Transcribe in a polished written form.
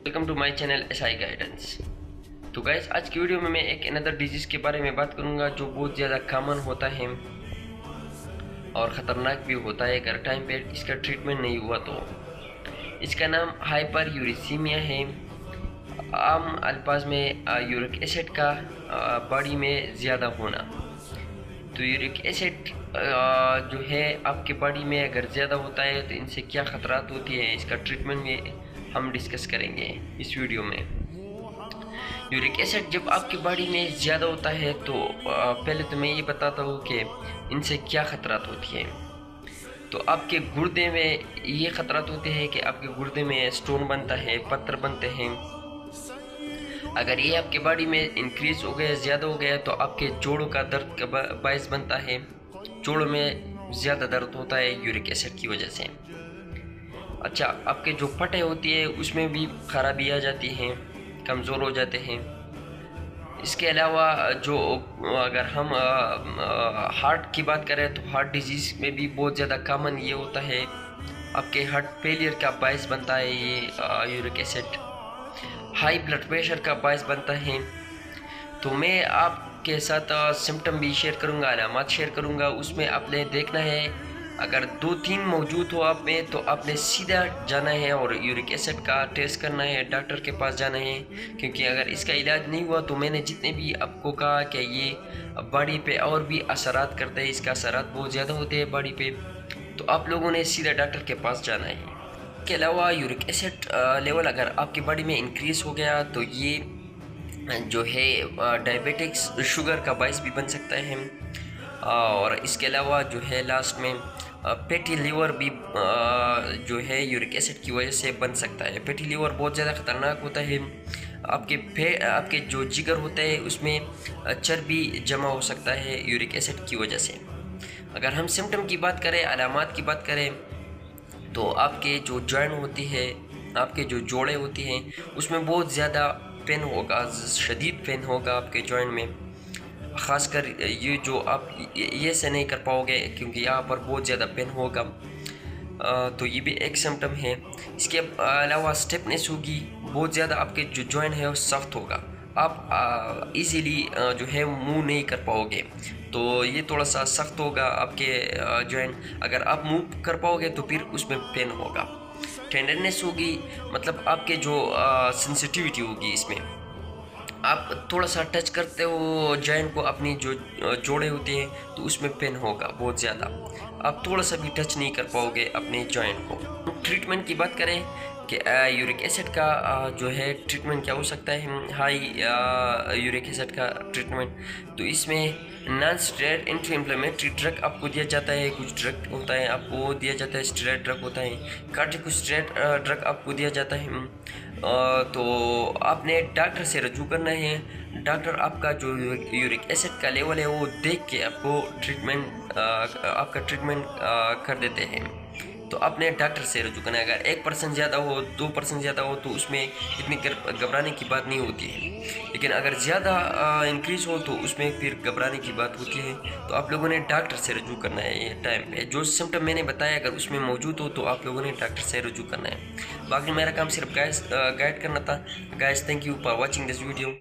Welcome to my channel S I guidance. तो guys, आज की वीडियो में मैं एक अनदर डिजीज़ के बारे में बात करूंगा जो बहुत ज़्यादा कॉमन होता है और ख़तरनाक भी होता है अगर टाइम पे इसका ट्रीटमेंट नहीं हुआ तो। इसका नाम हाइपर यूरिसीमिया है। आम अल्फाज में यूरिक एसिड का बॉडी में ज़्यादा होना। तो यूरिक एसिड जो है आपके बॉडी में अगर ज़्यादा होता है तो इनसे क्या ख़तरात होती है, इसका ट्रीटमेंट में हम डिस्कस करेंगे इस वीडियो में। यूरिक एसिड जब आपकी बॉडी में ज़्यादा होता है तो पहले तो मैं ये बताता हूँ कि इनसे क्या ख़तरात होती है। तो आपके गुर्दे में ये ख़तरात होते हैं कि आपके गुर्दे में स्टोन बनता है, पत्थर बनते हैं। अगर ये आपके बॉडी में इंक्रीज़ हो गया, ज़्यादा हो गया, तो आपके जोड़ों का दर्द का बायस बनता है। जोड़ों में ज़्यादा दर्द होता है यूरिक एसिड की वजह से। अच्छा, आपके जो पटे होती है उसमें भी खराबी आ जाती है, कमज़ोर हो जाते हैं। इसके अलावा जो अगर हम हार्ट की बात करें तो हार्ट डिजीज़ में भी बहुत ज़्यादा कॉमन ये होता है, आपके हार्ट फेलियर का बायस बनता है ये uric acid. High blood pressure का बायस बनता है। तो मैं आपके साथ सिम्टम भी शेयर करूंगा, अलामत शेयर करूंगा। उसमें आपने देखना है, अगर 2-3 मौजूद हो आप में तो आपने सीधा जाना है और यूरिक एसिड का टेस्ट करना है, डॉक्टर के पास जाना है। क्योंकि अगर इसका इलाज नहीं हुआ तो मैंने जितने भी आपको कहा कि ये बॉडी पे और भी असरात करते हैं, इसका असरात बहुत ज़्यादा होते हैं बॉडी पे, तो आप लोगों ने सीधा डॉक्टर के पास जाना है। इसके अलावा यूरिक एसिड लेवल अगर आपकी बॉडी में इंक्रीज़ हो गया तो ये जो है डायबिटिक्स शुगर का बायस भी बन सकता है। और इसके अलावा जो है लास्ट में फैटी लीवर भी जो है यूरिक एसिड की वजह से बन सकता है। फैटी लीवर बहुत ज़्यादा ख़तरनाक होता है। आपके जो जिगर होता है उसमें चर्बी जमा हो सकता है यूरिक एसिड की वजह से। अगर हम सिम्टम की बात करें, अलामात की बात करें, तो आपके जो जॉइंट होती है, आपके जो जोड़े होती हैं उसमें बहुत ज़्यादा पेन होगा, शदीद पेन होगा आपके जॉइंट में। ख़ासकर ये जो आप ये से नहीं कर पाओगे क्योंकि यहाँ पर बहुत ज़्यादा पेन होगा। तो ये भी एक सिम्टम है। इसके अलावा स्टिफनेस होगी, बहुत ज़्यादा आपके जो जॉइंट है वो सख्त होगा, आप इजीली जो है मूव नहीं कर पाओगे। तो ये थोड़ा सा सख्त होगा आपके जॉइंट। अगर आप मूव कर पाओगे तो फिर उसमें पेन होगा। टेंडरनेस होगी, मतलब आपके जो सेंसिटिविटी होगी, इसमें आप थोड़ा सा टच करते हो जॉइंट को, अपनी जो जोड़े होते हैं, तो उसमें पेन होगा बहुत ज़्यादा। आप थोड़ा सा भी टच नहीं कर पाओगे अपने जॉइंट को। ट्रीटमेंट की बात करें कि यूरिक एसिड का जो है ट्रीटमेंट क्या हो सकता है, हाई यूरिक एसिड का ट्रीटमेंट, तो इसमें non steroid anti inflammatory drug आपको दिया जाता है। कुछ ड्रग होता है आपको दिया जाता है, स्टेरॉयड ड्रग होता है, कार्टिकोस्टेरॉयड ड्रग आपको दिया जाता है। तो आपने डॉक्टर से रजू करना है। डॉक्टर आपका जो यूरिक एसिड का लेवल है वो देख के आपको आपका ट्रीटमेंट कर देते हैं। तो आपने डॉक्टर से रजू करना है। अगर 1% ज़्यादा हो, 2% ज़्यादा हो तो उसमें इतनी घबराने की बात नहीं होती है। लेकिन अगर ज़्यादा इंक्रीज़ हो तो उसमें फिर घबराने की बात होती है। तो आप लोगों ने डॉक्टर से रजू करना है। ये टाइम पे जो सिम्टम मैंने बताया अगर उसमें मौजूद हो तो आप लोगों ने डॉक्टर से रजू करना है। बाकी मेरा काम सिर्फ गाइड करना था। Guys, thank you for watching this video.